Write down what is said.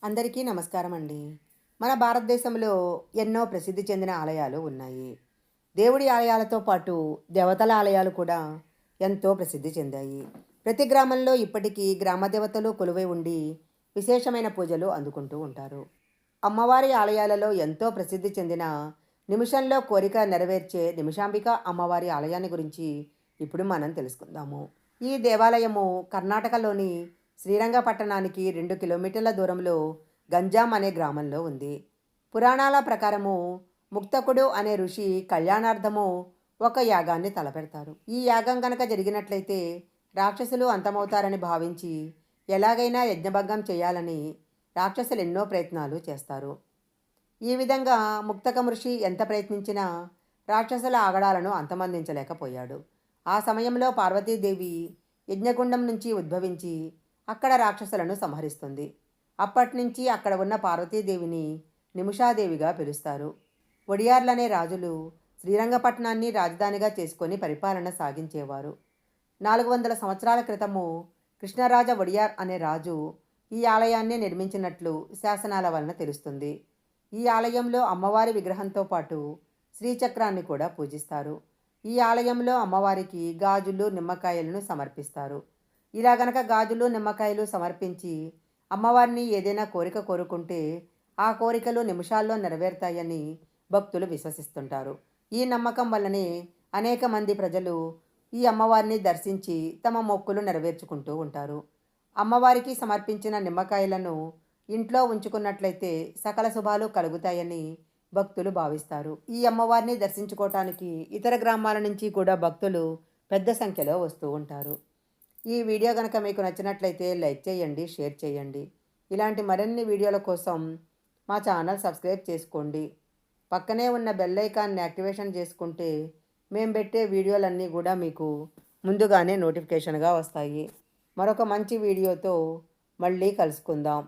అందరికీ నమస్కారం అండి. మన భారతదేశంలో ఎన్నో ప్రసిద్ధి చెందిన ఆలయాలు ఉన్నాయి. దేవుడి ఆలయాలతో పాటు దేవతల ఆలయాలు కూడా ఎంతో ప్రసిద్ధి చెందాయి. ప్రతి గ్రామంలో ఇప్పటికీ గ్రామ దేవతలు కొలువై ఉండి విశేషమైన పూజలు అందుకుంటూ ఉంటారు. అమ్మవారి ఆలయాలలో ఎంతో ప్రసిద్ధి చెందిన నిమిషంలో కోరిక నెరవేర్చే నిమిషాంబిక అమ్మవారి ఆలయాన్ని గురించి ఇప్పుడు మనం తెలుసుకుందాము. ఈ దేవాలయము కర్ణాటకలోని శ్రీరంగపట్టణానికి 2 కిలోమీటర్ల దూరంలో గంజాం అనే గ్రామంలో ఉంది. పురాణాల ప్రకారము ముక్తకుడు అనే ఋషి కళ్యాణార్థము ఒక యాగాన్ని తలపెడతారు. ఈ యాగం గనక జరిగినట్లయితే రాక్షసులు అంతమవుతారని భావించి ఎలాగైనా యజ్ఞభంగం చేయాలని రాక్షసులు ఎన్నో ప్రయత్నాలు చేస్తారు. ఈ విధంగా ముక్తకం ఋషి ఎంత ప్రయత్నించినా రాక్షసుల ఆగడాలను అంతమొందించలేకపోయాడు. ఆ సమయంలో పార్వతీదేవి యజ్ఞగుండం నుంచి ఉద్భవించి అక్కడ రాక్షసులను సంహరిస్తుంది. అప్పటినుంచి అక్కడ ఉన్న పార్వతీదేవిని నిమిషాదేవిగా పిలుస్తారు. ఒడియార్లనే రాజులు శ్రీరంగపట్నాన్ని రాజధానిగా చేసుకొని పరిపాలన సాగించేవారు. 400 సంవత్సరాల క్రితము కృష్ణరాజ ఒడియార్ అనే రాజు ఈ ఆలయాన్ని నిర్మించినట్లు శాసనాల వలన తెలుస్తుంది. ఈ ఆలయంలో అమ్మవారి విగ్రహంతో పాటు శ్రీచక్రాన్ని కూడా పూజిస్తారు. ఈ ఆలయంలో అమ్మవారికి గాజులు నిమ్మకాయలను సమర్పిస్తారు. ఇలా గనక గాజులు నిమ్మకాయలు సమర్పించి అమ్మవారిని ఏదైనా కోరిక కోరుకుంటే ఆ కోరికలు నిమిషాల్లో నెరవేరుతాయని భక్తులు విశ్వసిస్తుంటారు. ఈ నమ్మకం వల్లనే అనేక మంది ప్రజలు ఈ అమ్మవారిని దర్శించి తమ మొక్కులు నెరవేర్చుకుంటూ ఉంటారు. అమ్మవారికి సమర్పించిన నిమ్మకాయలను ఇంట్లో ఉంచుకున్నట్లయితే సకల శుభాలు కలుగుతాయని భక్తులు భావిస్తారు. ఈ అమ్మవారిని దర్శించుకోవటానికి ఇతర గ్రామాల నుంచి కూడా భక్తులు పెద్ద సంఖ్యలో వస్తూ ఉంటారు. ఈ వీడియో కనుక మీకు నచ్చినట్లయితే లైక్ చేయండి, షేర్ చేయండి. ఇలాంటి మరిన్ని వీడియోల కోసం మా ఛానల్ సబ్స్క్రైబ్ చేసుకోండి. పక్కనే ఉన్న బెల్ ఐకాన్ని యాక్టివేషన్ చేసుకుంటే మేము పెట్టే వీడియోలన్నీ కూడా మీకు ముందుగానే నోటిఫికేషన్గా వస్తాయి. మరొక మంచి వీడియోతో మళ్ళీ కలుసుకుందాం.